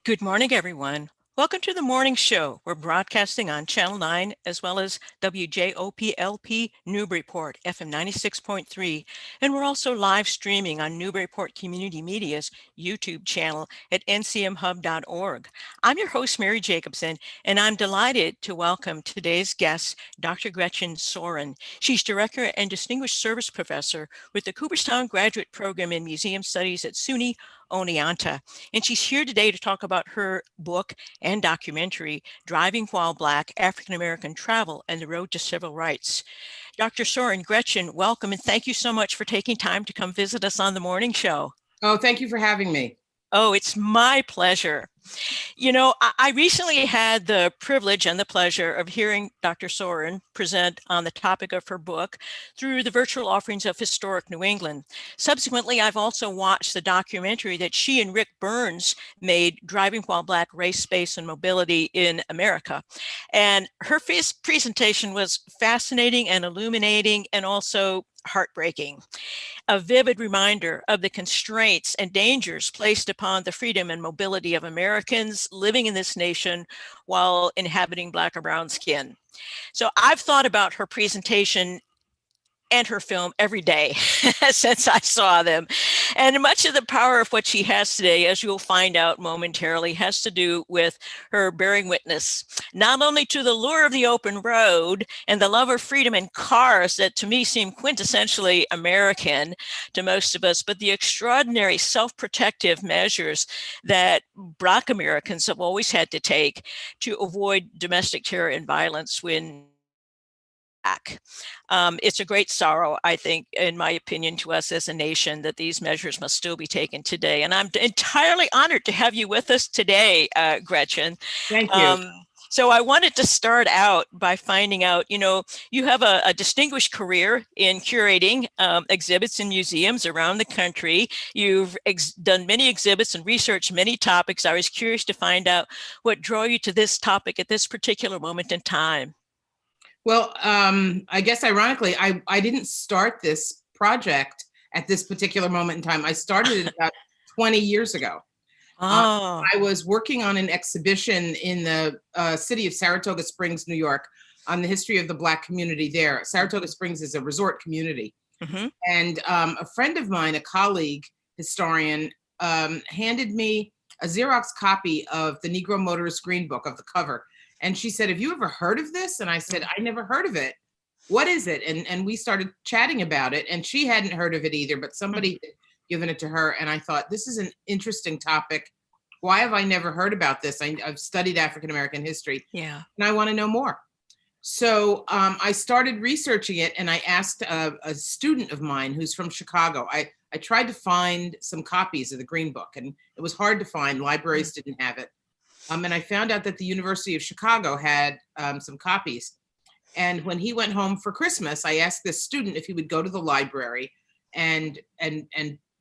Good morning, everyone. Welcome to the morning show. We're broadcasting on Channel 9 as well as WJOPLP Newburyport, FM 96.3. And we're also live streaming on Newburyport Community Media's YouTube channel at ncmhub.org. I'm your host, Mary Jacobsen, and I'm delighted to welcome today's guest, Dr. Gretchen Sorin. She's Director and Distinguished Service Professor with the Cooperstown Graduate Program in Museum Studies at SUNY Oneonta. And she's here today to talk about her book and documentary, Driving While Black, African American Travel and the Road to Civil Rights. Dr. Sorin, Gretchen, welcome, and thank you so much for taking time to come visit us on the morning show. Oh, thank you for having me. Oh, it's my pleasure. You know, I recently had the privilege and the pleasure of hearing Dr. Sorin present on the topic of her book through the virtual offerings of Historic New England. Subsequently, I've also watched the documentary that she and Rick Burns made, Driving While Black, Race, Space, and Mobility in America. And her presentation was fascinating and illuminating and also heartbreaking. A vivid reminder of the constraints and dangers placed upon the freedom and mobility of Americans living in this nation while inhabiting Black or brown skin. So I've thought about her presentation and her film every day since I saw them. And much of the power of what she has today, as you'll find out momentarily, has to do with her bearing witness, not only to the lure of the open road and the love of freedom and cars that to me seem quintessentially American to most of us, but the extraordinary self-protective measures that Black Americans have always had to take to avoid domestic terror and violence when back. It's a great sorrow, I think, in my opinion, to us as a nation that these measures must still be taken today. And I'm entirely honored to have you with us today, Gretchen. Thank you. So I wanted to start out by finding out, you know, you have a distinguished career in curating exhibits in museums around the country. You've done many exhibits and researched many topics. I was curious to find out what drew you to this topic at this particular moment in time. Well, I guess ironically, I didn't start this project at this particular moment in time. I started it about 20 years ago. Oh. I was working on an exhibition in the city of Saratoga Springs, New York, on the history of the Black community there. Saratoga Springs is a resort community. Mm-hmm. And a friend of mine, a colleague historian, handed me a Xerox copy of the Negro Motorist Green Book, of the cover. And she said, "Have you ever heard of this?" And I said, "I never heard of it. What is it?" And we started chatting about it. And she hadn't heard of it either, but somebody had given it to her. And I thought, this is an interesting topic. Why have I never heard about this? I've studied African American history. Yeah. And I want to know more. So I started researching it, and I asked a student of mine who's from Chicago. I tried to find some copies of the Green Book, and it was hard to find. Libraries didn't have it. And I found out that the University of Chicago had some copies. And when he went home for Christmas, I asked this student if he would go to the library and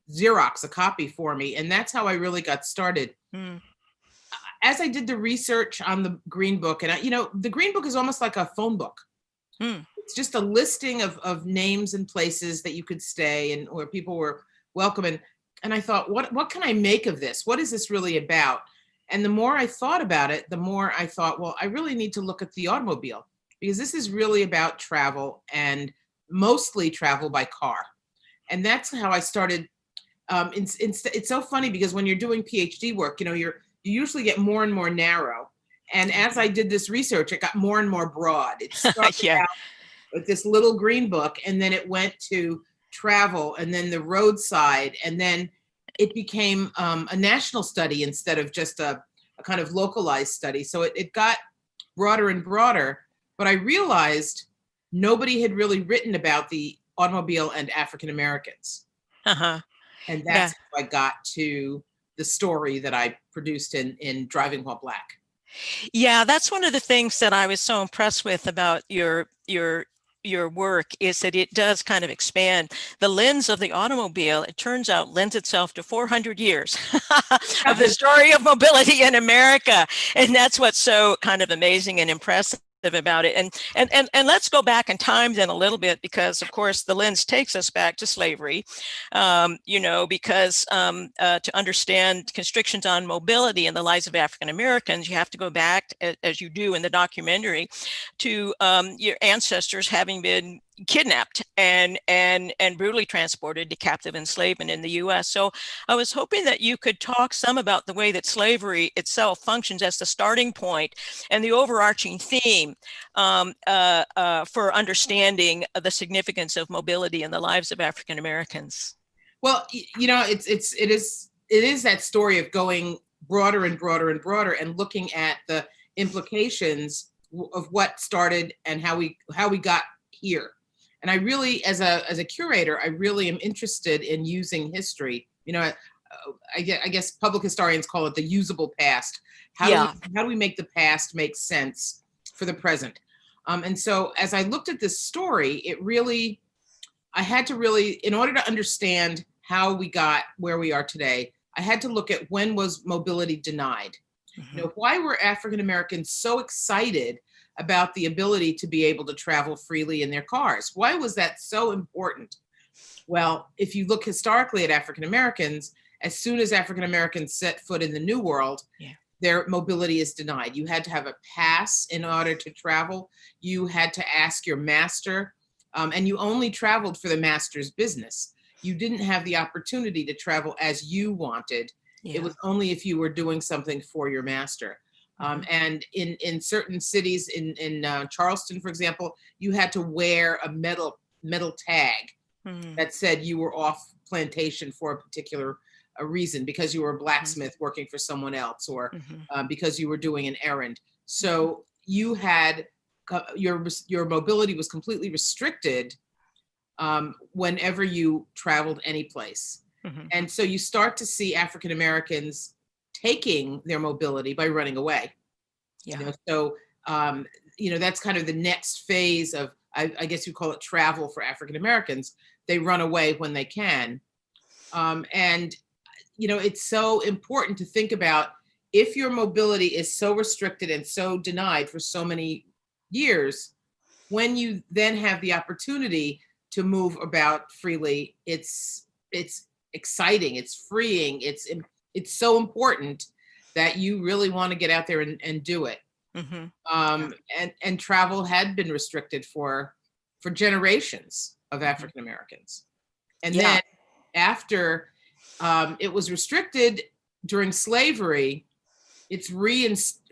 Xerox a copy for me. And that's how I really got started. Mm. As I did the research on the Green Book, and the Green Book is almost like a phone book. Mm. It's just a listing of names and places that you could stay and where people were welcome. And I thought, what can I make of this? What is this really about? And the more I thought about it, the more I thought, well, I really need to look at the automobile, because this is really about travel, and mostly travel by car. And that's how I started. It's so funny because when you're doing PhD work, you usually get more and more narrow. And as I did this research, it got more and more broad. It started out with this little Green Book, and then it went to travel, and then the roadside, and then it became a national study instead of just a kind of localized study. So it got broader and broader, but I realized nobody had really written about the automobile and African Americans. Uh-huh. And that's how I got to the story that I produced in Driving While Black. Yeah, that's one of the things that I was so impressed with about your work, is that it does kind of expand the lens of the automobile. It turns out lends itself to 400 years of the story of mobility in America. And that's what's so kind of amazing and impressive about it. And let's go back in time then a little bit, because of course the lens takes us back to slavery, because to understand constrictions on mobility in the lives of African Americans, you have to go back, as you do in the documentary, to your ancestors having been kidnapped and brutally transported to captive enslavement in the U.S. So I was hoping that you could talk some about the way that slavery itself functions as the starting point and the overarching theme for understanding the significance of mobility in the lives of African Americans. Well, it is that story of going broader and broader and broader and looking at the implications of what started and how we got here. And I really, as a curator, I really am interested in using history. I guess public historians call it the usable past. How do we make the past make sense for the present? And so as I looked at this story, I had to really, in order to understand how we got where we are today, I had to look at when was mobility denied. Mm-hmm. Why were African Americans so excited about the ability to be able to travel freely in their cars? Why was that so important? Well, if you look historically at African Americans, as soon as African Americans set foot in the New World, their mobility is denied. You had to have a pass in order to travel. You had to ask your master, and you only traveled for the master's business. You didn't have the opportunity to travel as you wanted. It was only if you were doing something for your master. And in certain cities, in Charleston, for example, you had to wear a metal tag that said you were off plantation for a particular reason, because you were a blacksmith working for someone else, or because you were doing an errand. So you had your mobility was completely restricted whenever you traveled any place. And so you start to see African Americans taking their mobility by running away. So that's kind of the next phase of, I guess you call it travel for African Americans. They run away when they can. And it's so important to think about, if your mobility is so restricted and so denied for so many years, when you then have the opportunity to move about freely, it's exciting, it's freeing, it's so important that you really want to get out there and do it. And travel had been restricted for generations of African Americans. And then after it was restricted during slavery, it's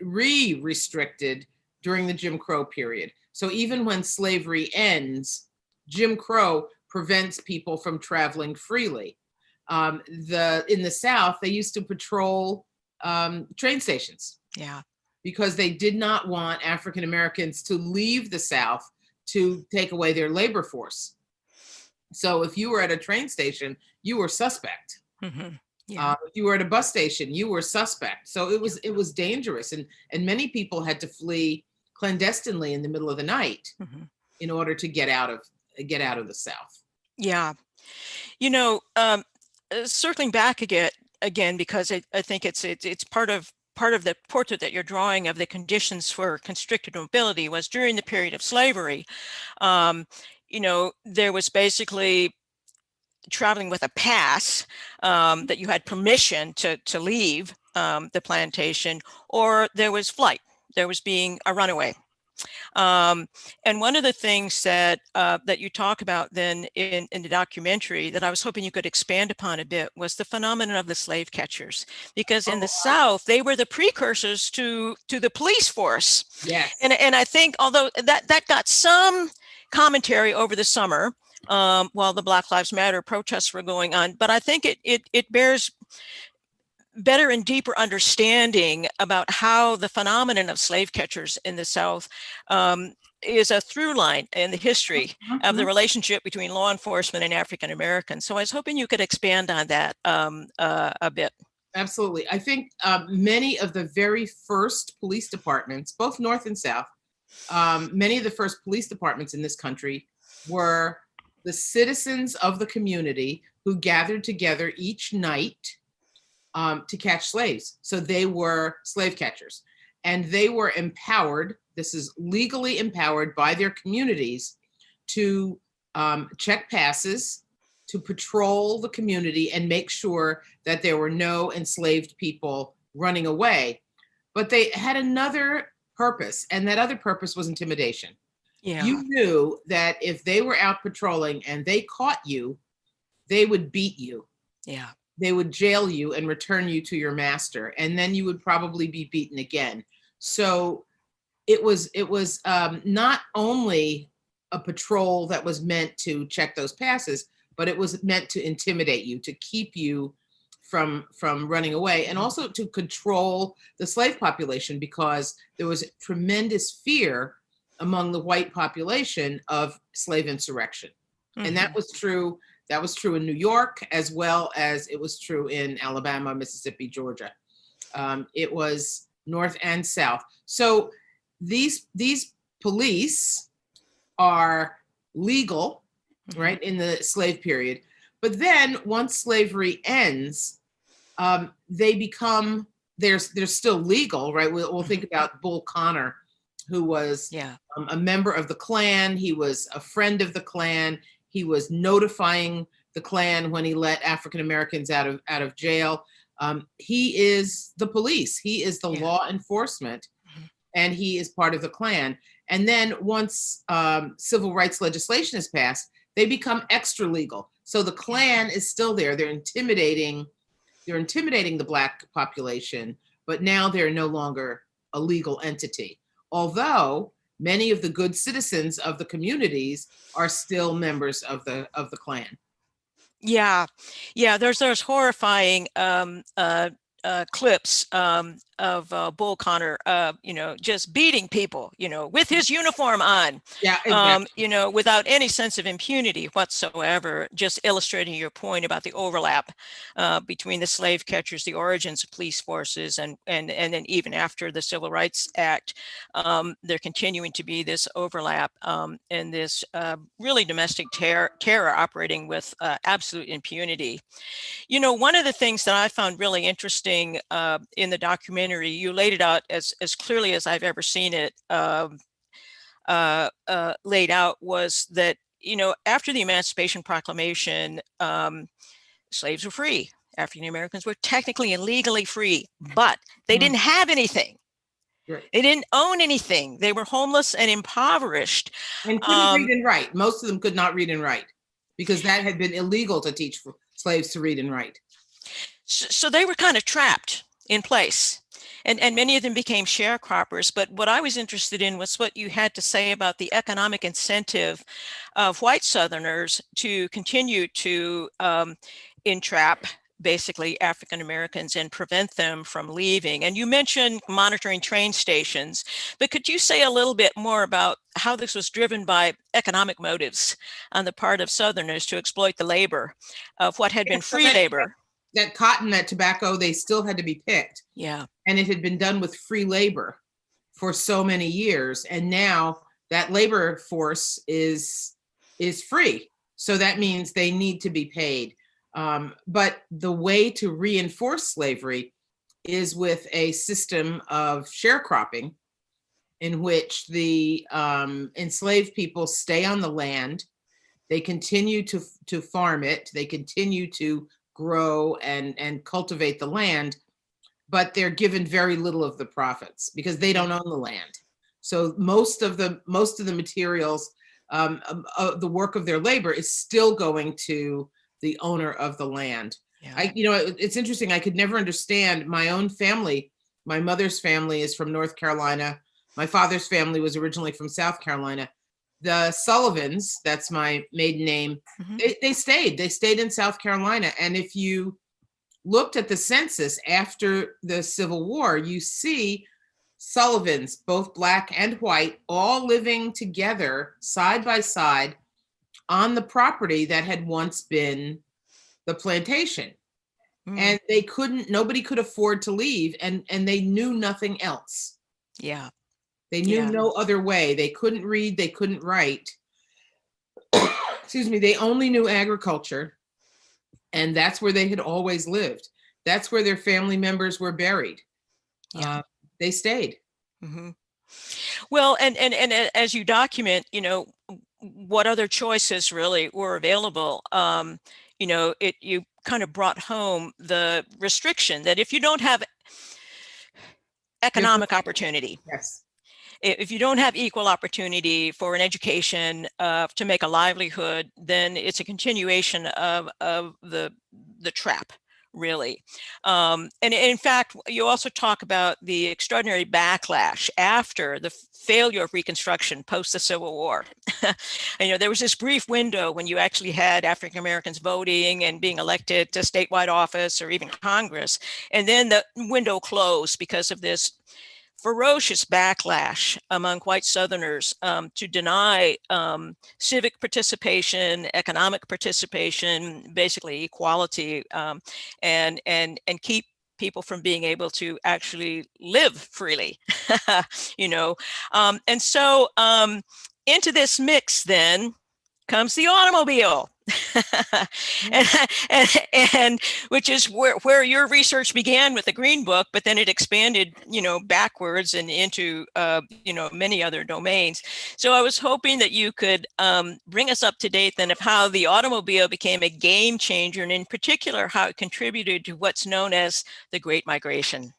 re-restricted during the Jim Crow period. So even when slavery ends, Jim Crow prevents people from traveling freely. In the South, they used to patrol train stations. Because they did not want African Americans to leave the South to take away their labor force. So if you were at a train station, you were suspect. If you were at a bus station, you were suspect. So it was dangerous, and many people had to flee clandestinely in the middle of the night in order to get out of the South. Circling back again, because I think it's part of the portrait that you're drawing of the conditions for constricted mobility was during the period of slavery. There was basically traveling with a pass, that you had permission to leave the plantation, or there was flight. There was being a runaway. And one of the things that you talk about then in the documentary that I was hoping you could expand upon a bit was the phenomenon of the slave catchers, because in the South, they were the precursors to the police force. And I think, although that got some commentary over the summer while the Black Lives Matter protests were going on, but I think it bears better and deeper understanding about how the phenomenon of slave catchers in the South is a through line in the history of the relationship between law enforcement and African Americans. So I was hoping you could expand on that a bit. Absolutely. I think many of the very first police departments, both North and South, many of the first police departments in this country were the citizens of the community who gathered together each night to catch slaves. So they were slave catchers. and they were empowered. This is legally empowered by their communities to check passes, to patrol the community and make sure that there were no enslaved people running away. But they had another purpose, and that other purpose was intimidation. Yeah. You knew that if they were out patrolling and they caught you, they would beat you. Yeah. They would jail you and return you to your master, and then you would probably be beaten again. So it was not only a patrol that was meant to check those passes, but it was meant to intimidate you, to keep you from running away, and also to control the slave population, because there was tremendous fear among the white population of slave insurrection. Mm-hmm. And that was true. That was true in New York, as well as it was true in Alabama, Mississippi, Georgia. It was North and South. So these police are legal, right, in the slave period. But then once slavery ends, they become, they're still legal, right? We'll think about Bull Connor, who was a member of the Klan. He was a friend of the Klan. He was notifying the Klan when he let African Americans out of jail. He is the police. He is the law enforcement, and he is part of the Klan. And then once civil rights legislation is passed, they become extra legal. So the Klan is still there. They're intimidating the Black population, but now they're no longer a legal entity. Although many of the good citizens of the communities are still members of the Klan. Yeah, there's horrifying clips of Bull Connor, just beating people, with his uniform on, exactly. without any sense of impunity whatsoever, just illustrating your point about the overlap between the slave catchers, the origins of police forces, and then even after the Civil Rights Act, there continuing to be this overlap and this really domestic terror operating with absolute impunity. One of the things that I found really interesting in the documentary, you laid it out as clearly as I've ever seen it laid out, was that, after the Emancipation Proclamation, slaves were free. African Americans were technically and legally free, but they didn't have anything. Right. They didn't own anything. They were homeless and impoverished. And couldn't read and write. Most of them could not read and write, because that had been illegal to teach slaves to read and write. So they were kind of trapped in place, and many of them became sharecroppers. But what I was interested in was what you had to say about the economic incentive of white Southerners to continue to entrap basically African Americans and prevent them from leaving. And you mentioned monitoring train stations, but could you say a little bit more about how this was driven by economic motives on the part of Southerners to exploit the labor of what had been free labor? That cotton, that tobacco, they still had to be picked. Yeah. And it had been done with free labor for so many years. And now that labor force is free. So that means they need to be paid. But the way to reinforce slavery is with a system of sharecropping, in which the enslaved people stay on the land. They continue to farm it. They continue to grow and cultivate the land, but they're given very little of the profits because they don't own the land. So most of the materials, the work of their labor is still going to the owner of the land. Yeah. It's interesting. I could never understand my own family. My mother's family is from North Carolina. My father's family was originally from South Carolina. The Sullivans, that's my maiden name, they stayed in South Carolina. And if you looked at the census after the Civil War, you see Sullivans, both Black and white, all living together side by side on the property that had once been the plantation. And nobody could afford to leave, and they knew nothing else. Yeah. They knew no other way. They couldn't read, they couldn't write. Excuse me, they only knew agriculture. And that's where they had always lived. That's where their family members were buried. Yeah. They stayed. hmm Well, and as you document, what other choices really were available, you kind of brought home the restriction that if you don't have You have to, economic opportunity, yes. if you don't have equal opportunity for an education, to make a livelihood, then it's a continuation of the trap, really. And in fact, you also talk about the extraordinary backlash after the failure of Reconstruction post the Civil War. There was this brief window when you actually had African Americans voting and being elected to statewide office or even Congress, and then the window closed because of this ferocious backlash among white Southerners, to deny civic participation, economic participation, basically equality, and keep people from being able to actually live freely. you know, and so into this mix then comes the automobile. and, and, and which is where your research began with the Green Book, but then it expanded, backwards and into, many other domains. So I was hoping that you could bring us up to date then of how the automobile became a game changer, and in particular, how it contributed to what's known as the Great Migration.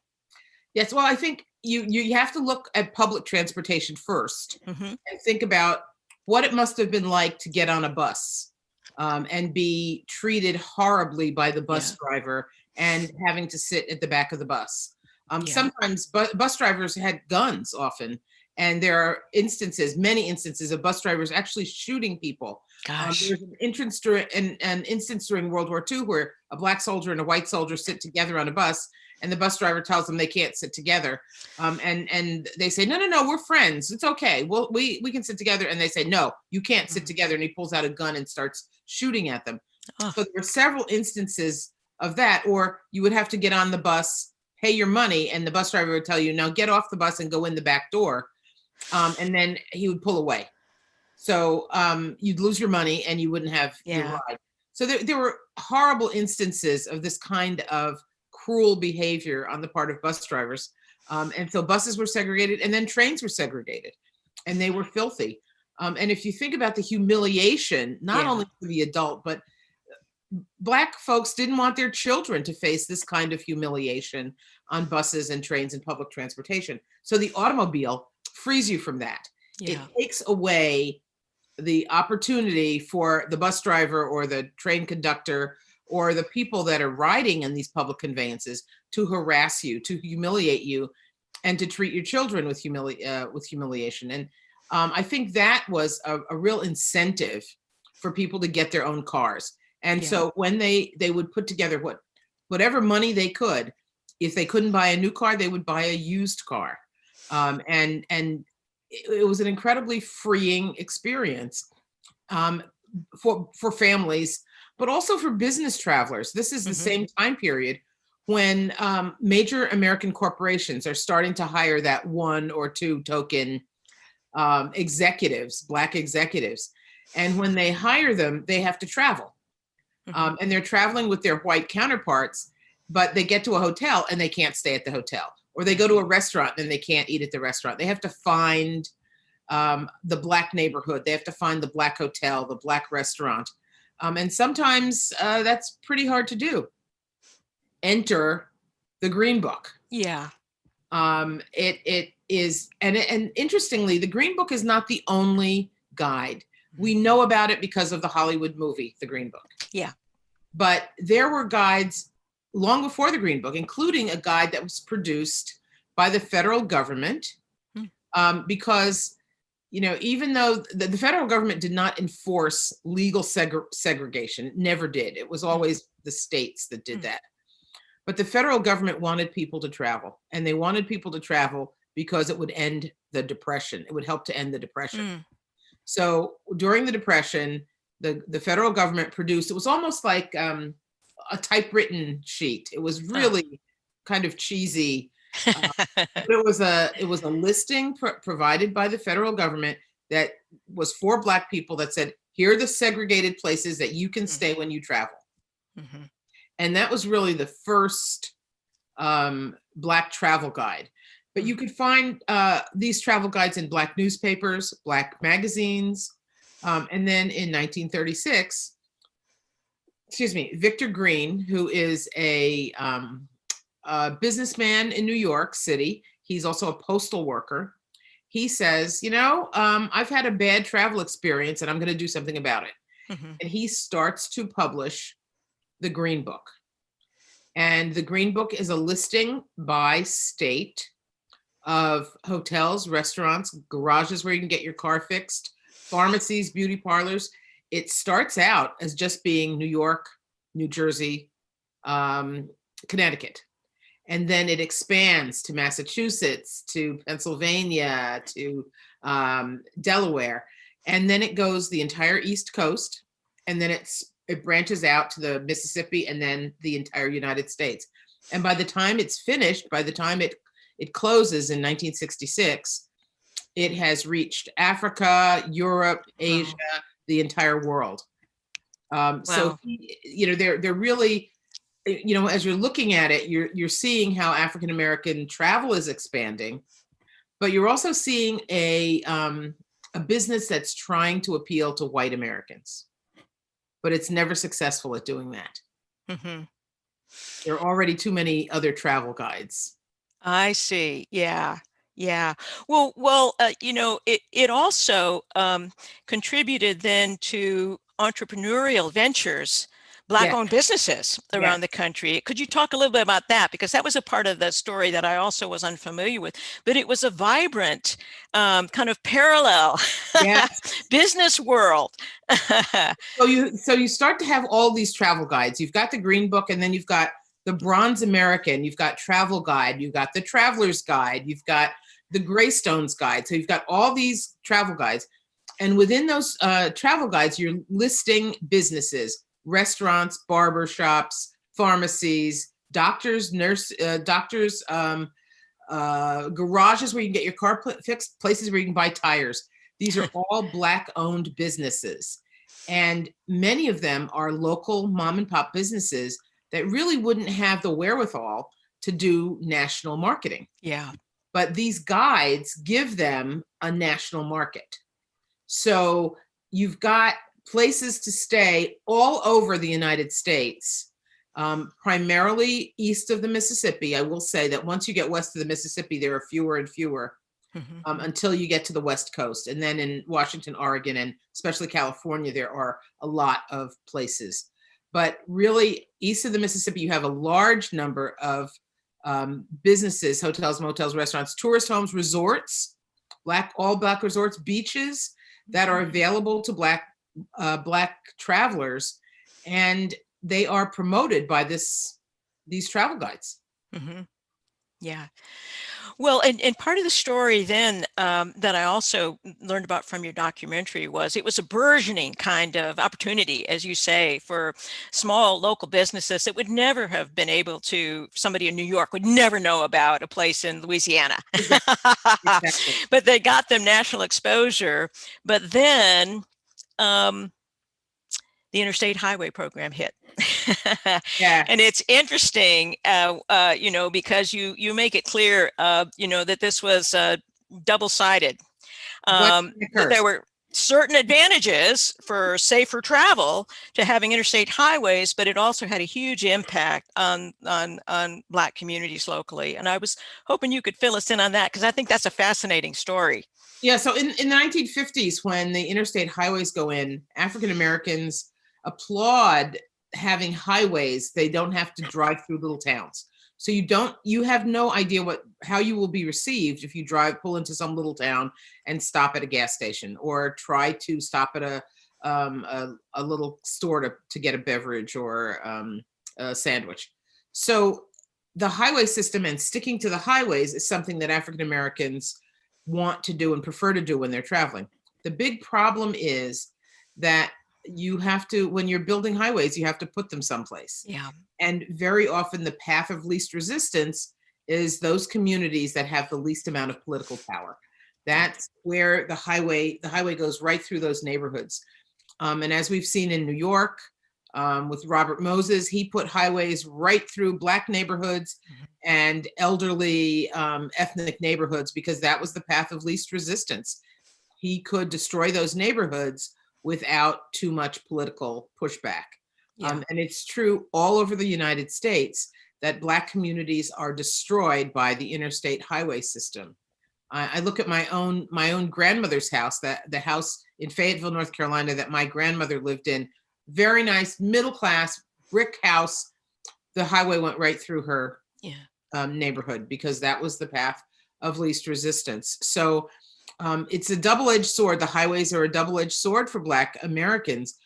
Yes, well, I think you have to look at public transportation first and think about what it must have been like to get on a bus, and be treated horribly by the bus driver and having to sit at the back of the bus. Sometimes bus drivers had guns often, and there are many instances of bus drivers actually shooting people. There's an instance during World War II where a black soldier and a white soldier sit together on a bus, and the bus driver tells them they can't sit together. And they say, no, we're friends. It's okay. Well, we can sit together. And they say, no, you can't sit together. And he pulls out a gun and starts shooting at them. So there were several instances of that. Or you would have to get on the bus, pay your money, and the bus driver would tell you, now get off the bus and go in the back door. And then he would pull away. So you'd lose your money and you wouldn't have your ride. So there were horrible instances of this kind of cruel behavior on the part of bus drivers. And so buses were segregated, and then trains were segregated, and they were filthy. And if you think about the humiliation, not only for the adult, but Black folks didn't want their children to face this kind of humiliation on buses and trains and public transportation. So the automobile frees you from that. It takes away the opportunity for the bus driver or the train conductor or the people that are riding in these public conveyances to harass you, to humiliate you, and to treat your children with humiliation. And I think that was a real incentive for people to get their own cars. And so when they would put together whatever money they could, if they couldn't buy a new car, they would buy a used car. And it was an incredibly freeing experience for families, but also for business travelers. This is the same time period when major American corporations are starting to hire that one or two token executives, Black executives. And when they hire them, they have to travel. And they're traveling with their white counterparts, but they get to a hotel and they can't stay at the hotel. Or they go to a restaurant and they can't eat at the restaurant. They have to find the Black neighborhood. They have to find the Black hotel, the Black restaurant. And sometimes that's pretty hard to do. Enter the Green Book. Yeah. It is, and interestingly, the Green Book is not the only guide. We know about it because of the Hollywood movie, The Green Book. Yeah. But there were guides long before the Green Book, including a guide that was produced by the federal government, because, even though the federal government did not enforce legal segregation, never did. It was always the states that did that. But the federal government wanted people to travel, and they wanted people to travel because it would end the Depression. It would help to end the Depression. So during the Depression, the federal government produced, it was almost like a typewritten sheet. It was really kind of cheesy. But it was a listing provided by the federal government that was for Black people that said, here are the segregated places that you can stay when you travel. And that was really the first Black travel guide. But you could find these travel guides in Black newspapers, Black magazines. And then in 1936, Victor Green, who is a businessman in New York City, he's also a postal worker. He says, I've had a bad travel experience and I'm going to do something about it. Mm-hmm. And he starts to publish the Green Book. And the Green Book is a listing by state of hotels, restaurants, garages where you can get your car fixed, pharmacies, beauty parlors. It starts out as just being New York, New Jersey, Connecticut. And then it expands to Massachusetts, to Pennsylvania, to Delaware. And then it goes the entire East Coast. And then it branches out to the Mississippi and then the entire United States. And by the time it's finished, by the time it closes in 1966, it has reached Africa, Europe, Asia, the entire world. So, they're really, as you're looking at it, you're seeing how African-American travel is expanding, but you're also seeing a business that's trying to appeal to white Americans, but it's never successful at doing that. Mm-hmm. There are already too many other travel guides. I see. Yeah. Yeah. Well, it also contributed then to entrepreneurial ventures, Black-owned businesses around the country. Could you talk a little bit about that? Because that was a part of the story that I also was unfamiliar with, but it was a vibrant kind of parallel business world. So you start to have all these travel guides. You've got the Green Book, and then you've got the Bronze American, you've got Travel Guide, you've got the Traveler's Guide, you've got the Greystones Guide. So you've got all these travel guides. And within those travel guides, you're listing businesses, restaurants, barber shops, pharmacies, doctors, garages where you can get your car fixed, places where you can buy tires. These are all Black-owned businesses. And many of them are local mom and pop businesses that really wouldn't have the wherewithal to do national marketing. Yeah. But these guides give them a national market. So you've got places to stay all over the United States, primarily east of the Mississippi. I will say that once you get west of the Mississippi, there are fewer and fewer until you get to the West Coast. And then in Washington, Oregon, and especially California, there are a lot of places. But really, east of the Mississippi, you have a large number of businesses, hotels, motels, restaurants, tourist homes, resorts, all Black resorts, beaches that are available to Black travelers, and they are promoted by these travel guides. Mm-hmm. Yeah. Well, and part of the story then that I also learned about from your documentary was it was a burgeoning kind of opportunity, as you say, for small local businesses that would never have been able to, somebody in New York would never know about a place in Louisiana. Exactly. But they got them national exposure. But then the Interstate Highway Program hit. And it's interesting, because you make it clear, that this was double-sided. There were certain advantages for safer travel to having interstate highways, but it also had a huge impact on Black communities locally. And I was hoping you could fill us in on that, because I think that's a fascinating story. Yeah, so in the 1950s, when the interstate highways go in, African Americans applaud having highways. They don't have to drive through little towns. So you have no idea how you will be received if you pull into some little town and stop at a gas station, or try to stop at a little store to get a beverage or a sandwich. So the highway system and sticking to the highways is something that African Americans want to do and prefer to do when they're traveling. The big problem is that you have to, when you're building highways, you have to put them someplace. Yeah. And very often the path of least resistance is those communities that have the least amount of political power. That's where the highway goes right through those neighborhoods. And as we've seen in New York, with Robert Moses, he put highways right through Black neighborhoods and elderly ethnic neighborhoods, because that was the path of least resistance. He could destroy those neighborhoods without too much political pushback. Yeah. And it's true all over the United States that Black communities are destroyed by the interstate highway system. I look at my own grandmother's house, that the house in Fayetteville, North Carolina, that my grandmother lived in. Very nice, middle class brick house. The highway went right through her neighborhood because that was the path of least resistance. So it's a double-edged sword. The highways are a double-edged sword for Black Americans.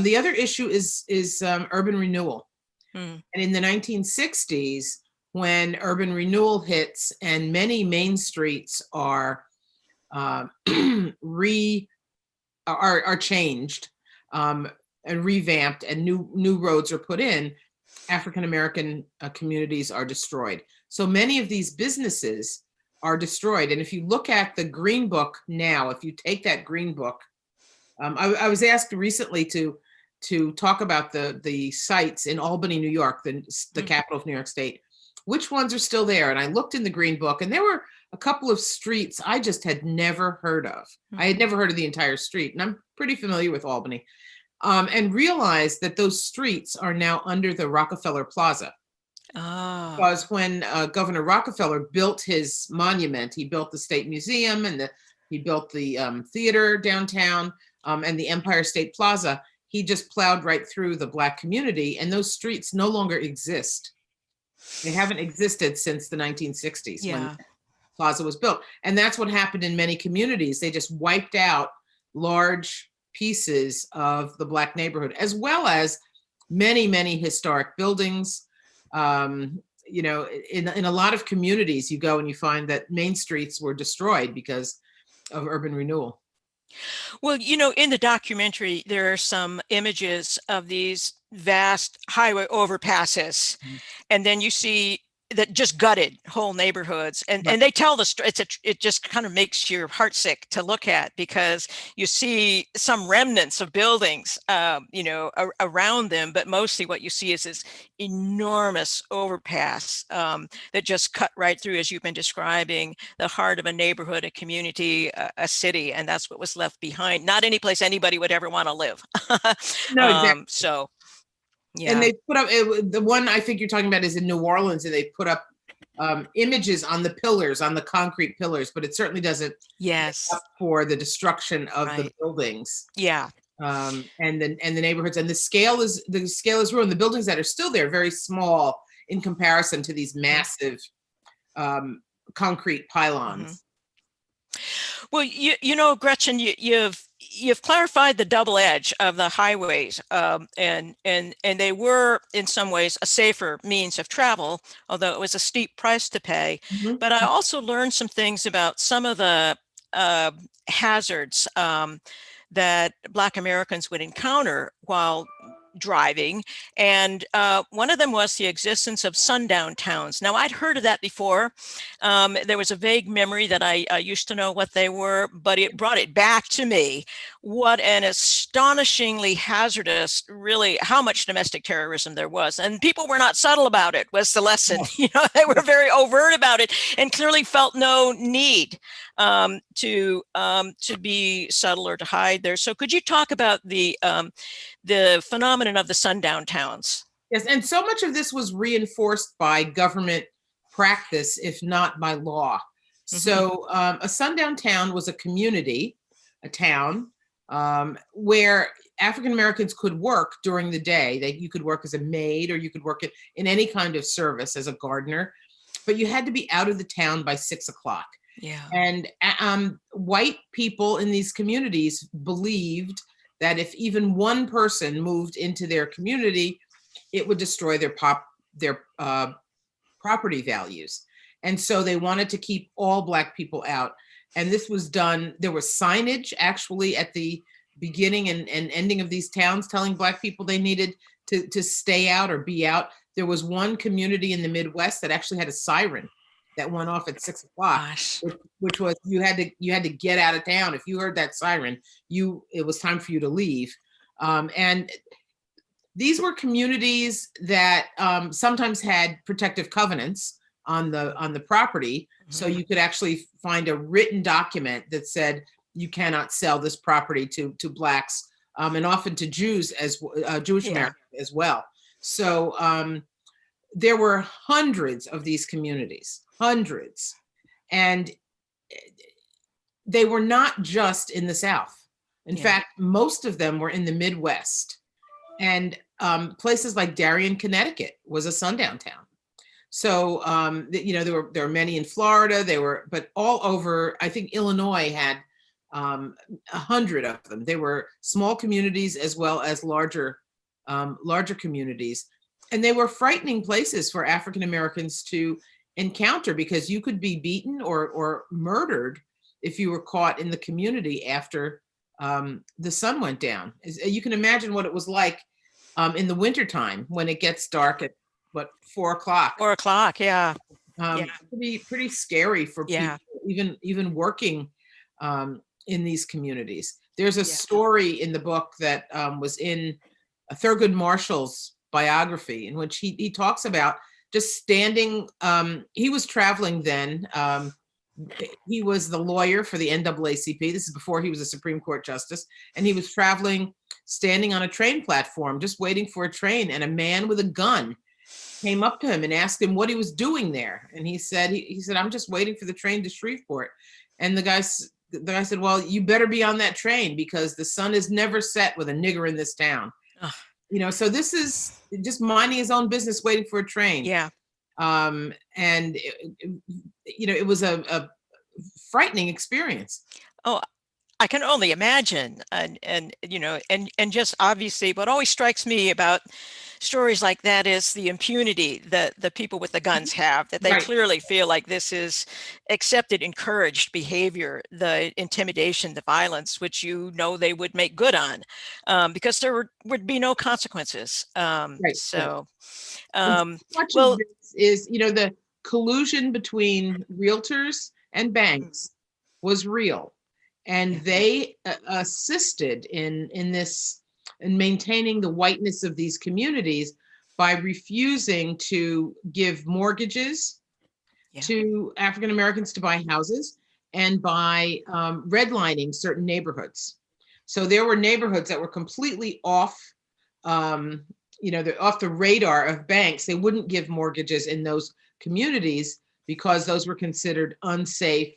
The other issue is urban renewal. And in the 1960s, when urban renewal hits and many main streets are changed and revamped, and new roads are put in, African American communities are destroyed. So many of these businesses are destroyed. And if you look at the Green Book now, if you take that Green Book, I was asked recently to talk about the sites in Albany, New York, the capital of New York State, which ones are still there. And I looked in the Green Book, and there were a couple of streets I just had never heard of. I had never heard of the entire street, and I'm pretty familiar with Albany, and realized that those streets are now under the Rockefeller Plaza. Because when Governor Rockefeller built his monument, he built the State Museum, and he built the theater downtown, and the Empire State Plaza. He just plowed right through the Black community, and those streets no longer exist. They haven't existed since the 1960s when the plaza was built. And that's what happened in many communities. They just wiped out large pieces of the Black neighborhood, as well as many, many historic buildings. You know, in a lot of communities, you go and you find that main streets were destroyed because of urban renewal. Well, you know, in the documentary, there are some images of these vast highway overpasses, and then you see that just gutted whole neighborhoods, and they tell the story. It just kind of makes your heart sick to look at, because you see some remnants of buildings, you know, around them, but mostly what you see is this enormous overpass that just cut right through, as you've been describing, the heart of a neighborhood, a community, a city, and that's what was left behind. Not any place anybody would ever want to live. No, exactly. So. Yeah. And they put up, the one I think you're talking about is in New Orleans, and they put up images on the pillars, on the concrete pillars, but it certainly doesn't make up for the destruction of the buildings. Yeah. And the neighborhoods, and the scale is ruined. The buildings that are still there, very small in comparison to these massive concrete pylons. Well, you know, Gretchen, you've clarified the double edge of the highways, and they were in some ways a safer means of travel, although it was a steep price to pay. But I also learned some things about some of the hazards that Black Americans would encounter while driving, and one of them was the existence of sundown towns. Now, I'd heard of that before. There was a vague memory that I used to know what they were, but it brought it back to me. What an astonishingly hazardous, really, how much domestic terrorism there was. And people were not subtle about it, was the lesson. You know, they were very overt about it and clearly felt no need to be subtle or to hide there. So could you talk about the phenomenon of the sundown towns? Yes, and so much of this was reinforced by government practice, if not by law. So a sundown town was a community, a town, where African Americans could work during the day. You could work as a maid, or you could work in any kind of service as a gardener, but you had to be out of the town by 6 o'clock. Yeah. And white people in these communities believed that if even one person moved into their community, it would destroy their property values. And so they wanted to keep all Black people out. And this was done, there was signage actually at the beginning and ending of these towns telling Black people they needed to stay out or be out. There was one community in the Midwest that actually had a siren that went off at 6 o'clock, which was you had to get out of town. If you heard that siren, it was time for you to leave. And these were communities that sometimes had protective covenants on the property. So you could actually find a written document that said you cannot sell this property to blacks, and often to Jews as Jewish Americans as well. So there were hundreds of these communities, hundreds, and they were not just in the South. In fact, most of them were in the Midwest, and places like Darien, Connecticut was a sundown town. So there were many in Florida. But all over. I think Illinois had 100 of them. They were small communities as well as larger communities, and they were frightening places for African Americans to encounter, because you could be beaten or murdered if you were caught in the community after the sun went down. You can imagine what it was like in the wintertime when it gets dark at 4 o'clock. 4 o'clock, yeah. Pretty scary for people, even working in these communities. There's a story in the book that was in Thurgood Marshall's biography, in which he talks about just standing. He was traveling then. He was the lawyer for the NAACP. This is before he was a Supreme Court justice. And he was traveling, standing on a train platform, just waiting for a train. And a man with a gun came up to him and asked him what he was doing there. And he said, I'm just waiting for the train to Shreveport. And the guy said, well, you better be on that train, because the sun is never set with a nigger in this town. So this is just minding his own business, waiting for a train. And it was a frightening experience. Oh, I can only imagine. And just obviously what always strikes me about stories like that is the impunity that the people with the guns have, that they clearly feel like this is accepted, encouraged behavior, the intimidation, the violence, which they would make good on, because there would be no consequences. So much of this is, the collusion between realtors and banks was real. And they assisted in maintaining the whiteness of these communities by refusing to give mortgages to African Americans to buy houses, and by redlining certain neighborhoods. So there were neighborhoods that were completely off, off the radar of banks. They wouldn't give mortgages in those communities because those were considered unsafe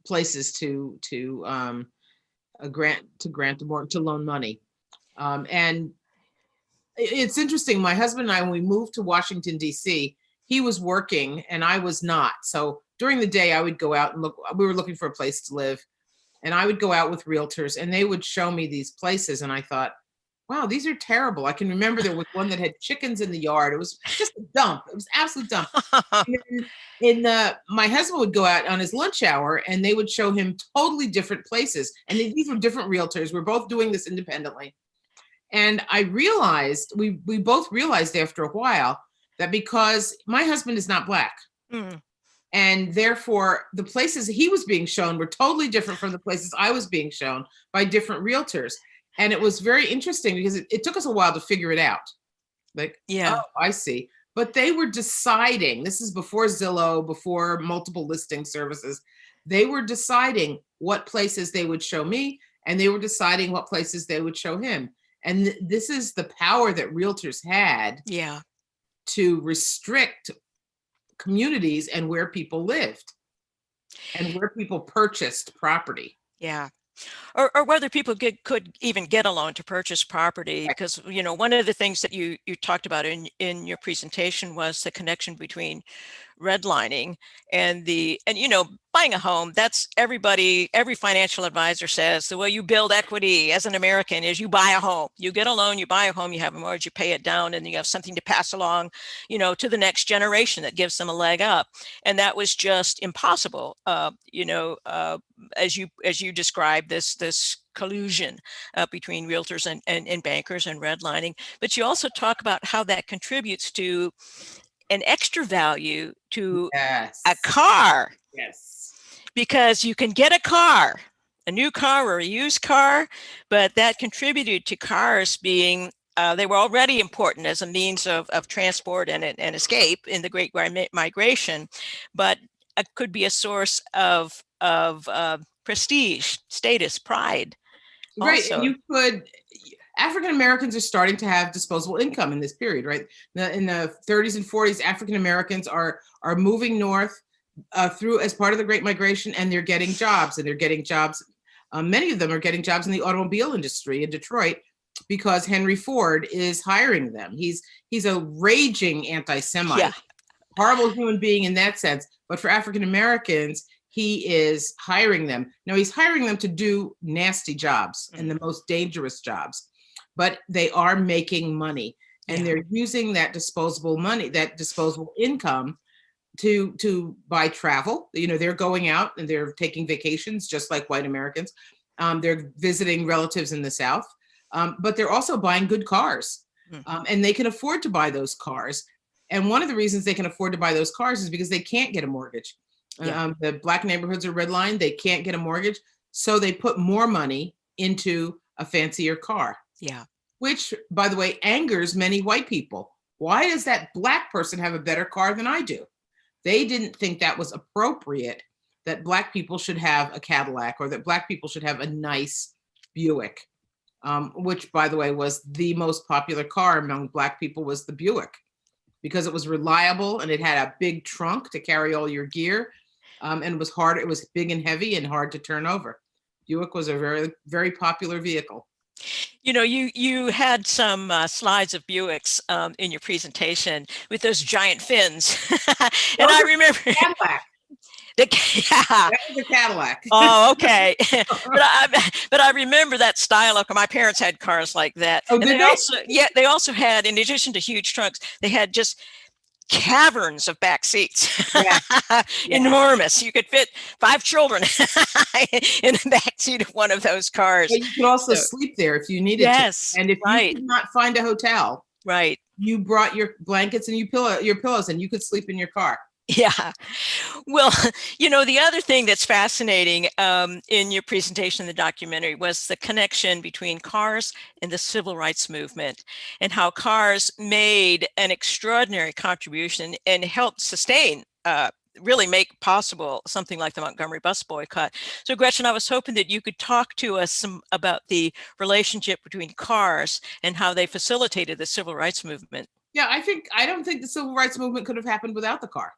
places to loan money. And it's interesting. My husband and I, when we moved to Washington, D.C., he was working and I was not. So during the day, I would go out and look. We were looking for a place to live, and I would go out with realtors, and they would show me these places. And I thought, wow, these are terrible. I can remember there was one that had chickens in the yard. It was just a dump. It was absolute dump. My husband would go out on his lunch hour, and they would show him totally different places. And these were different realtors. We're both doing this independently. And I realized, we both realized after a while, that because my husband is not Black, and therefore the places he was being shown were totally different from the places I was being shown by different realtors. And it was very interesting because it took us a while to figure it out. Oh, I see. But they were deciding, this is before Zillow, before multiple listing services, they were deciding what places they would show me, and they were deciding what places they would show him. And this is the power that realtors had to restrict communities and where people lived and where people purchased property. Or whether people could even get a loan to purchase property, because one of the things that you talked about in your presentation was the connection between redlining and buying a home. That's every financial advisor says the way you build equity as an American is you buy a home, you get a loan, you buy a home, you have a mortgage, you pay it down, and you have something to pass along, to the next generation that gives them a leg up. And that was just impossible, as you described this collusion between realtors and bankers and redlining. But you also talk about how that contributes to an extra value to a car. Because you can get a new car or a used car, but that contributed to cars being they were already important as a means of transport and escape in the Great Migration, but could be a source of prestige, status, pride. Right. And Also, African Americans are starting to have disposable income in this period, right? In the 30s and 40s, African Americans are moving north through as part of the Great Migration, and they're getting jobs, many of them are getting jobs in the automobile industry in Detroit because Henry Ford is hiring them. He's a raging anti-Semite, yeah, horrible human being in that sense. But for African Americans, he is hiring them. Now he's hiring them to do nasty jobs and the most dangerous jobs, but they are making money, and they're using that disposable money, that disposable income to buy travel. They're going out and they're taking vacations just like white Americans. They're visiting relatives in the South, but they're also buying good cars, and they can afford to buy those cars. And one of the reasons they can afford to buy those cars is because they can't get a mortgage. The Black neighborhoods are redlined. They can't get a mortgage. So they put more money into a fancier car. Yeah. Which, by the way, angers many white people. Why does that Black person have a better car than I do? They didn't think that was appropriate, that Black people should have a Cadillac or that Black people should have a nice Buick, which, by the way, was the most popular car among Black people, was the Buick, because it was reliable and it had a big trunk to carry all your gear, and it was hard. It was big and heavy and hard to turn over. Buick was a very, very popular vehicle. You had some slides of Buicks in your presentation with those giant fins, and I remember Cadillac. Yeah. That was a Cadillac. Oh, okay. but I remember that style of car. My parents had cars like that. Oh, and did they? they also had, in addition to huge trunks, they had just caverns of back seats. Yeah. Enormous. You could fit 5 children in the back seat of one of those cars. But you could also sleep there if you needed to. And if you could not find a hotel, you brought your blankets and your pillows, and you could sleep in your car. Yeah. Well, the other thing that's fascinating in your presentation in the documentary was the connection between cars and the civil rights movement, and how cars made an extraordinary contribution and helped sustain, really make possible something like the Montgomery bus boycott. So Gretchen, I was hoping that you could talk to us about the relationship between cars and how they facilitated the civil rights movement. Yeah, I don't think the civil rights movement could have happened without the car.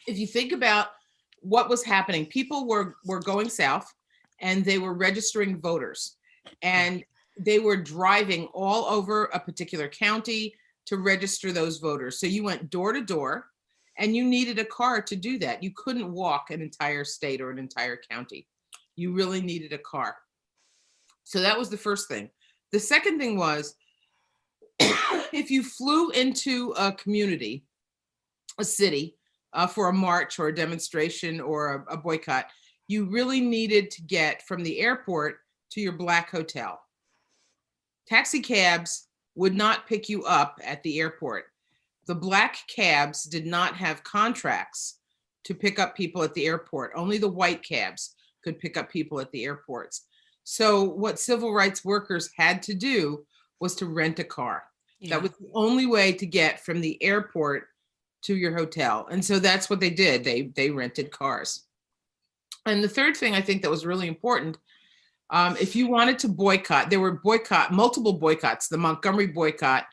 If you think about what was happening, people were going south and they were registering voters, and they were driving all over a particular county to register those voters. So you went door to door, and you needed a car to do that. You couldn't walk an entire state or an entire county. You really needed a car. So that was the first thing. The second thing was, if you flew into a community, a city, for a march or a demonstration or a boycott, you really needed to get from the airport to your Black hotel. Taxi cabs would not pick you up at the airport. The Black cabs did not have contracts to pick up people at the airport. Only the white cabs could pick up people at the airports. So what civil rights workers had to do was to rent a car. Yeah. That was the only way to get from the airport to your hotel. And so that's what they did. They rented cars. And the third thing I think that was really important, if you wanted to boycott, there were multiple boycotts. The Montgomery boycott,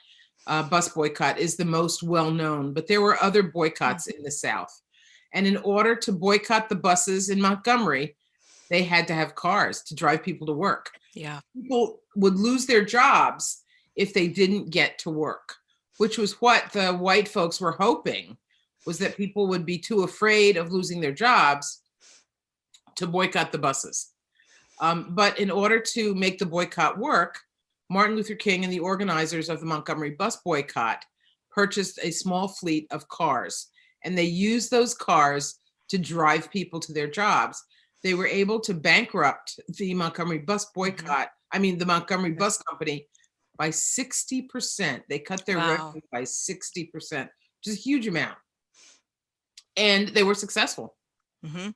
bus boycott, is the most well-known, but there were other boycotts in the South. And in order to boycott the buses in Montgomery, they had to have cars to drive people to work. Yeah. People would lose their jobs if they didn't get to work, which was what the white folks were hoping, was that people would be too afraid of losing their jobs to boycott the buses. But in order to make the boycott work, Martin Luther King and the organizers of the Montgomery bus boycott purchased a small fleet of cars, and they used those cars to drive people to their jobs. They were able to bankrupt the Montgomery bus boycott, the Montgomery bus company, by 60%. They cut their revenue by 60%, which is a huge amount. And they were successful. Mm-hmm.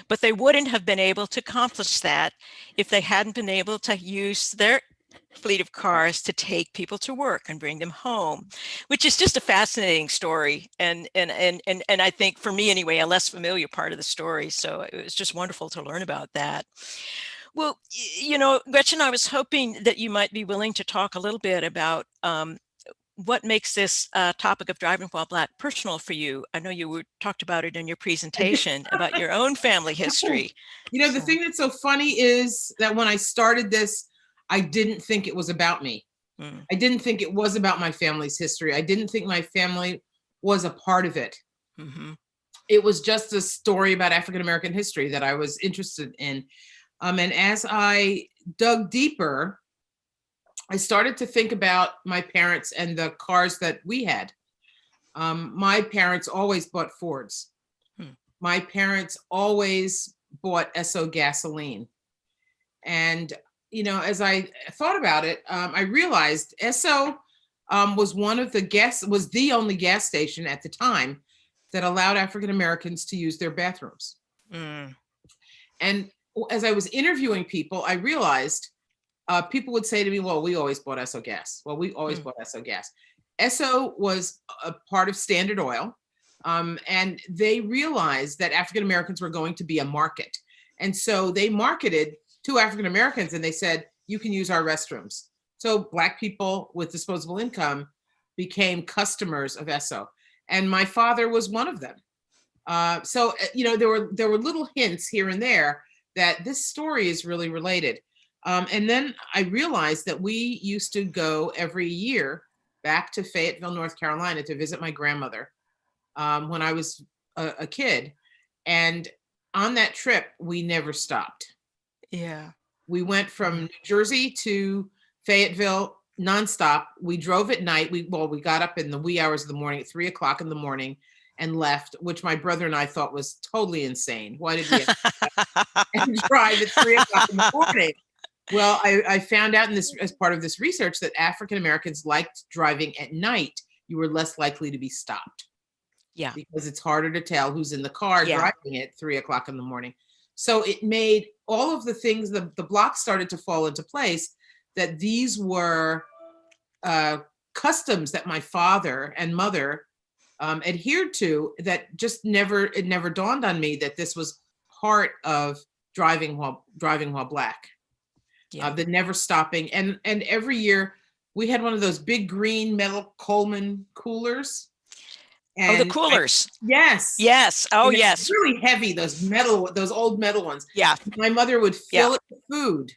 But they wouldn't have been able to accomplish that if they hadn't been able to use their fleet of cars to take people to work and bring them home, which is just a fascinating story. And I think for me anyway, a less familiar part of the story. So it was just wonderful to learn about that. Well, Gretchen, I was hoping that you might be willing to talk a little bit about what makes this topic of driving while Black personal for you. I know you talked about it in your presentation about your own family history. The thing that's so funny is that when I started this, I didn't think it was about me. I didn't think it was about my family's history. I didn't think my family was a part of it. Mm-hmm. It was just a story about African-American history that I was interested in. And as I dug deeper, I started to think about my parents and the cars that we had. My parents always bought Fords. My parents always bought Esso gasoline. And, as I thought about it, I realized Esso was the only gas station at the time that allowed African-Americans to use their bathrooms. And as I was interviewing people, I realized people would say to me, well, we always bought Esso gas. Well, we always bought Esso gas. Esso was a part of Standard Oil. And they realized that African-Americans were going to be a market. And so they marketed to African-Americans and they said, you can use our restrooms. So Black people with disposable income became customers of Esso. And my father was one of them. So there were little hints here and there that this story is really related. And then I realized that we used to go every year back to Fayetteville, North Carolina to visit my grandmother when I was a kid. And on that trip, we never stopped. Yeah. We went from New Jersey to Fayetteville nonstop. We drove at night. We got up in the wee hours of the morning at 3:00 in the morning and left, which my brother and I thought was totally insane. Why did we have to drive at 3:00 in the morning? Well, I found out as part of this research that African Americans liked driving at night. You were less likely to be stopped. Yeah. Because it's harder to tell who's in the car driving at 3:00 in the morning. So it made all of the things, the blocks started to fall into place, that these were customs that my father and mother adhered to, that just it never dawned on me that this was part of driving while Black. The never stopping. And every year we had one of those big green metal Coleman coolers. And the coolers. Yes. Yes. Oh, yes. Really heavy, those old metal ones. Yeah. My mother would fill it with food,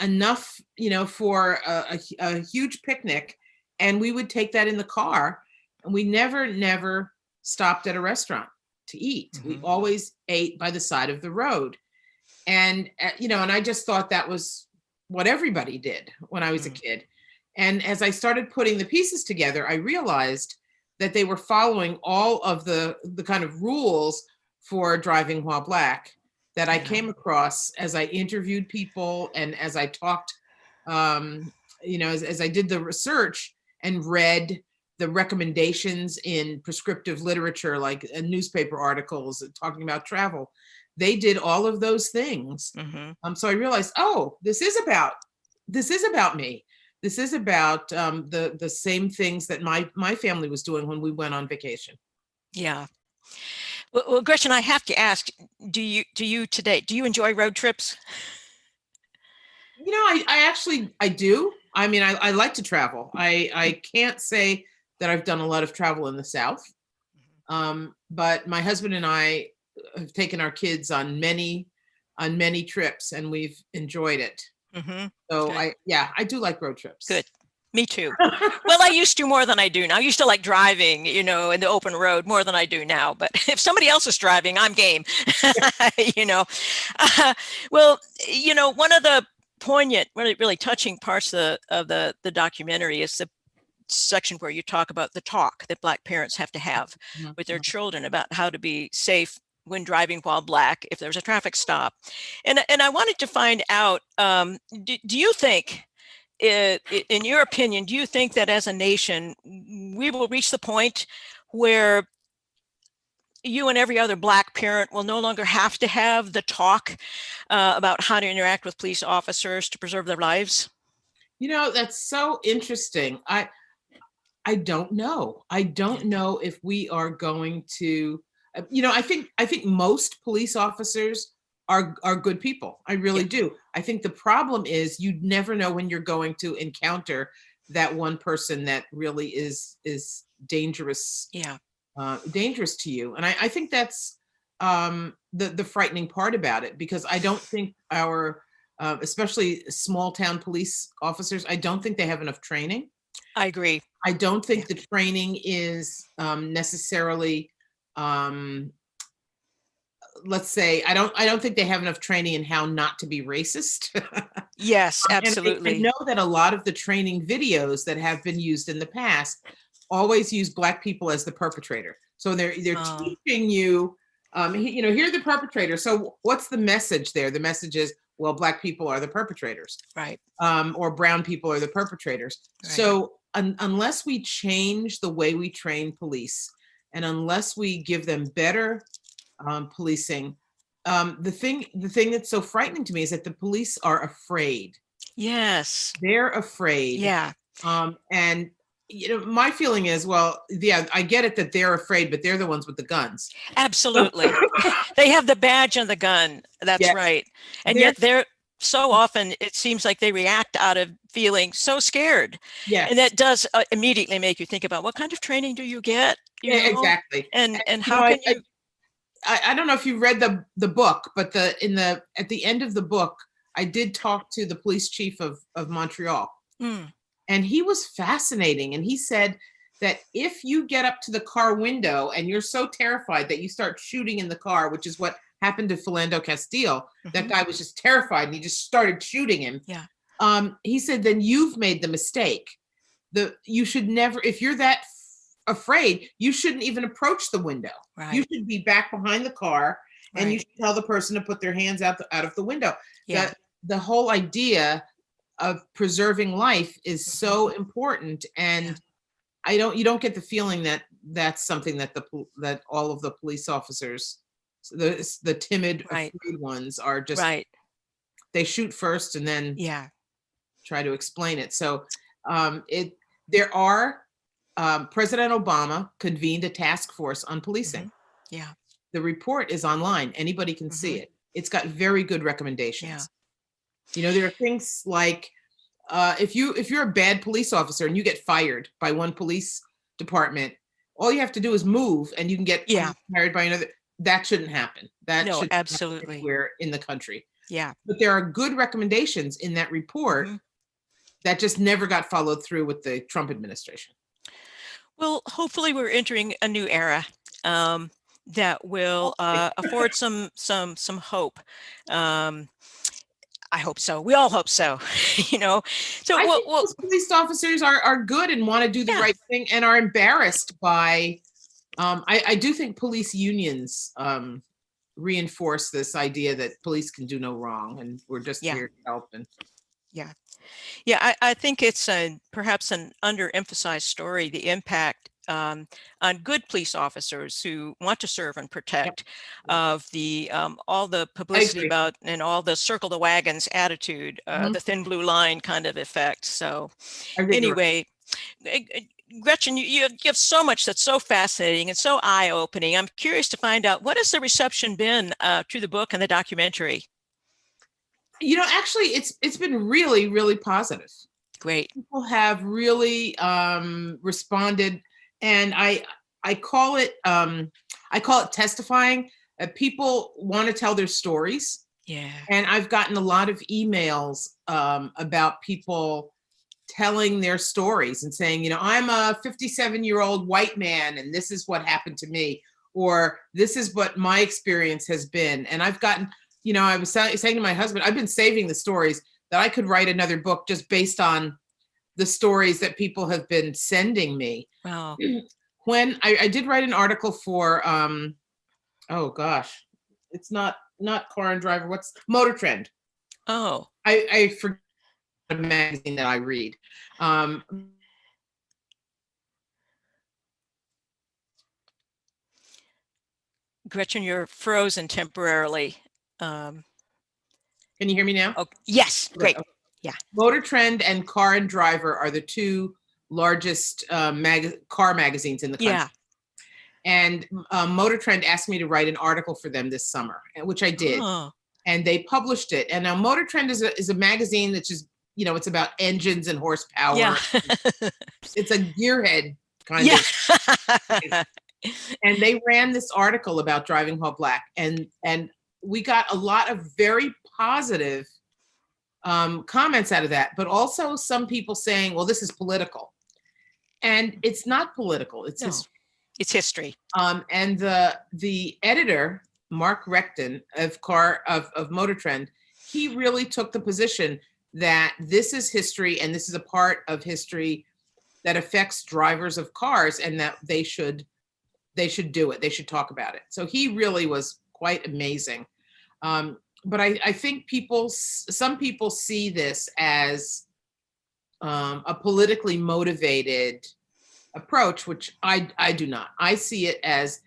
enough, for a huge picnic. And we would take that in the car. And we never stopped at a restaurant to eat. Mm-hmm. We always ate by the side of the road. And, and I just thought that was what everybody did when I was a kid. And as I started putting the pieces together, I realized that they were following all of the kind of rules for driving while Black that I came across as I interviewed people and as I talked, as I did the research and read the recommendations in prescriptive literature, like newspaper articles talking about travel. They did all of those things. Mm-hmm. So I realized, this is about me. This is about the same things that my family was doing when we went on vacation. Yeah. Well, Gretchen, I have to ask, do you enjoy road trips? I do. I mean, I like to travel. I can't say that I've done a lot of travel in the South. But my husband and I have taken our kids on many trips, and we've enjoyed it. Mm-hmm. So good. I do like road trips. Good. Me too. Well, I used to more than I do now. I used to like driving, in the open road more than I do now. But if somebody else is driving, I'm game. Well, one of the poignant, really touching parts of the documentary is the section where you talk about the talk that Black parents have to have with their children about how to be safe when driving while Black if there's a traffic stop. And I wanted to find out, do you think, in your opinion, do you think that as a nation, we will reach the point where you and every other Black parent will no longer have to have the talk about how to interact with police officers to preserve their lives? That's so interesting. I don't know. I don't know if we are going to, I think most police officers are good people. I really Yeah. do. I think the problem is you never know when you're going to encounter that one person that really is Yeah. dangerous to you. And I think that's the frightening part about it, because I don't think our especially small town police officers, I don't think they have enough training. I agree. I don't Yeah. think the training is necessarily, um, let's say, I don't think they have enough training in how not to be racist. Yes, And I absolutely. know that a lot of the training videos that have been used in the past always use Black people as the perpetrator. So they're Oh, teaching you, here are the perpetrators. So what's the message there? The message is, well, Black people are the perpetrators, right, or brown people are the perpetrators. right. So unless we change the way we train police, and unless we give them better policing, the thing that's so frightening to me is that the police are afraid. Yes. They're afraid. Yeah, And my feeling is, well, yeah, I get it that they're afraid, but they're the ones with the guns. absolutely. They have the badge and the gun. That's Yes, right. And they're yet they're so often, it seems like they react out of feeling so scared. And yes, that does immediately make you think about what kind of training do you get, yeah, exactly. and You how know, can you, I don't know if you read the book, but at the end of the book, I did talk to the police chief of Montreal, mm, and he was fascinating. And he said that if you get up to the car window and you're so terrified that you start shooting in the car, which is what happened to Philando Castile, that mhm, guy was just terrified and he just started shooting him. yeah, He said, then you've made the mistake. You should never, if you're that afraid, you shouldn't even approach the window. You right, should be back behind the car, and you right, should tell the person to put their hands out of the window. yeah, The whole idea of preserving life is mhm, so important. yeah, And you don't get the feeling that that's something that that all of the police officers, the timid, right, afraid ones, are just, right, they shoot first and then yeah, try to explain it. So it there are President Obama convened a task force on policing. mhm, yeah, The report is online. Anybody can see mhm, it. It's got very good yeah, recommendations. There are things like, if you're a bad police officer and you get fired by one police department, all you have to do is move and you can get yeah, hired by another. That shouldn't happen. That no, should happen absolutely, anywhere in the country. yeah, But there are good recommendations in that report mhm. that just never got followed through with the Trump administration. Well, hopefully we're entering a new era that will Hopefully. afford some hope. Um, I hope so. We all hope so. you know. So I well, think well, most police officers are good and want to do the yeah, right thing and are embarrassed by. I do think police unions reinforce this idea that police can do no wrong and we're just yeah, here to help. And yeah, yeah. I think it's perhaps an underemphasized story, the impact on good police officers who want to serve and yep, protect yep, of the all the I publicity agree. about and all the circle the wagons attitude, Mhm. the thin blue line kind of effect. So I think you're right. anyway, Gretchen, you have so much that's so fascinating and so eye-opening. I'm curious to find out what has the reception been to the book and the documentary. Actually, it's been really, really positive. Great. People have really responded, and I call it testifying. People want to tell their stories, Yeah. and I've gotten a lot of emails about people telling their stories and saying, I'm a 57-year-old white man, and this is what happened to me, or this is what my experience has been. And I've gotten, I was saying to my husband, I've been saving the stories that I could write another book just based on the stories that people have been sending me. Wow. When I did write an article for, oh gosh, it's not Car and Driver, what's Motor Trend. Oh, I forget a magazine that I read. Um, Gretchen, you're frozen temporarily. Um, can you hear me now? oh, yes. Good. Great. Yeah. Motor Trend and Car and Driver are the two largest car magazines in the country. Yeah. And Motor Trend asked me to write an article for them this summer, which I did. Oh. And they published it. And now Motor Trend is a magazine that's just, it's about engines and horsepower. Yeah. It's a gearhead kind Yeah. of. And they ran this article about driving while black. And we got a lot of very positive comments out of that, but also some people saying, well, this is political. And it's not political. It's history. It's history. And the editor, Mark Recton of Motor Trend, he really took the position that this is history and this is a part of history that affects drivers of cars, and that they should do it. They should talk about it. So he really was quite amazing. But I think some people see this as a politically motivated approach, which I do not. I see it as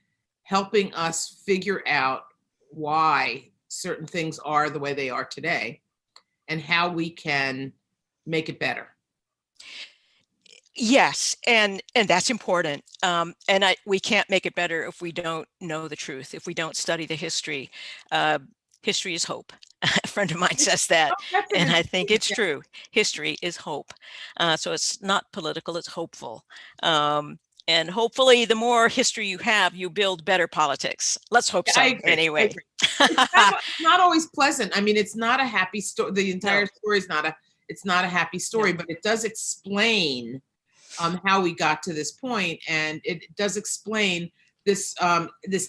helping us figure out why certain things are the way they are today and how we can make it better. Yes, and that's important. And we can't make it better if we don't know the truth, if we don't study the history. History is hope. A friend of mine says that, and I think it's true. History is hope. So it's not political, it's hopeful. And hopefully the more history you have, you build better politics. Let's hope so. Anyway. It's not always pleasant. I mean, it's not a happy story. The entire story is not a happy story, but it does explain how we got to this point, and it does explain this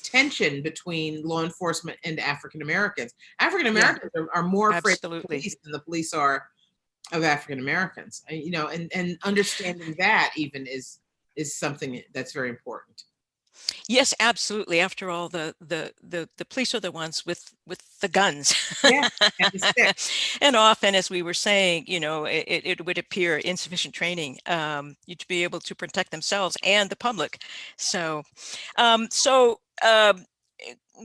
tension between law enforcement and African Americans. African Americans are more afraid of the police than the police are of African Americans. And understanding that even is something that's very important. Yes, absolutely. After all, the police are the ones with the guns. Yeah, and the sticks. And often, as we were saying, it would appear insufficient training to be able to protect themselves and the public. So,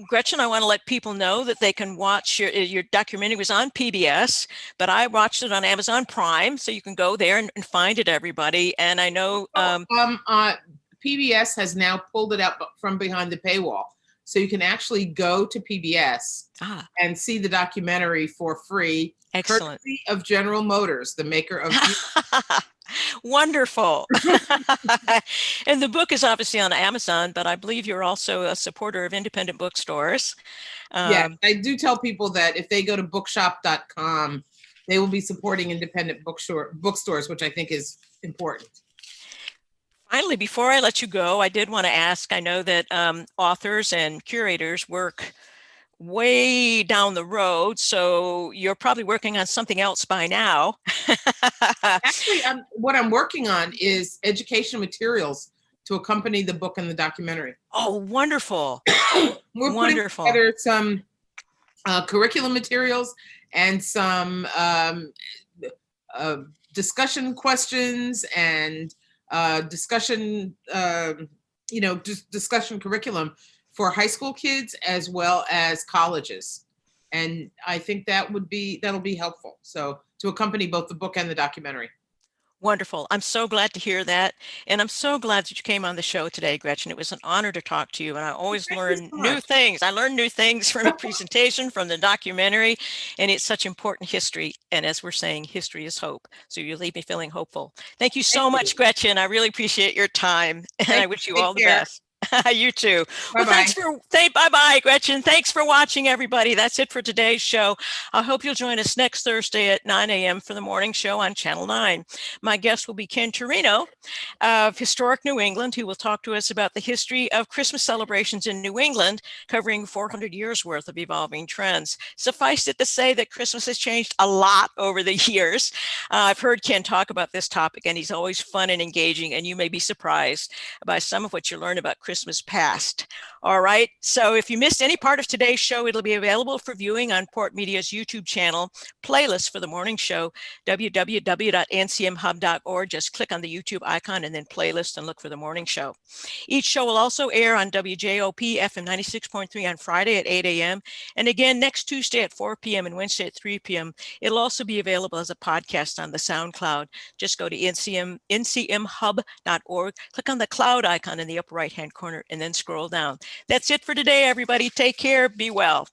Gretchen, I want to let people know that they can watch your documentary. Was on PBS, but I watched it on Amazon Prime, so you can go there and find it, everybody. And I know PBS has now pulled it out from behind the paywall, so you can actually go to PBS and see the documentary for free. Excellent. Courtesy of General Motors, the maker of. Wonderful. And the book is obviously on Amazon, but I believe you're also a supporter of independent bookstores. Yeah, I do tell people that if they go to bookshop.com, they will be supporting independent bookstores, which I think is important. Finally, before I let you go, I did want to ask, I know that authors and curators work way down the road, so you're probably working on something else by now. Actually, what I'm working on is education materials to accompany the book and the documentary. Oh, wonderful. We're putting together some curriculum materials and some discussion questions and discussion curriculum for high school kids as well as colleges. And I think that'll be helpful. So to accompany both the book and the documentary. Wonderful. I'm so glad to hear that. And I'm so glad that you came on the show today, Gretchen. It was an honor to talk to you. And I always learn new things. I learn new things from the presentation, from the documentary, and it's such important history. And as we're saying, history is hope. So you leave me feeling hopeful. Thank you so much, Gretchen. I really appreciate your time. And I wish you all the best. You too. Bye-bye, Gretchen. Thanks for watching, everybody. That's it for today's show. I hope you'll join us next Thursday at 9 a.m. for the morning show on Channel 9. My guest will be Ken Torino of Historic New England, who will talk to us about the history of Christmas celebrations in New England, covering 400 years worth of evolving trends. Suffice it to say that Christmas has changed a lot over the years. I've heard Ken talk about this topic, and he's always fun and engaging, and you may be surprised by some of what you learn about Christmas Christmas past. All right. So if you missed any part of today's show, it'll be available for viewing on Port Media's YouTube channel, playlist for the morning show, www.ncmhub.org. Just click on the YouTube icon and then playlist and look for the morning show. Each show will also air on WJOP FM 96.3 on Friday at 8 a.m. and again next Tuesday at 4 p.m. and Wednesday at 3 p.m. It'll also be available as a podcast on the SoundCloud. Just go to ncmhub.org, click on the cloud icon in the upper right-hand corner, and then scroll down. That's it for today, everybody. Take care. Be well.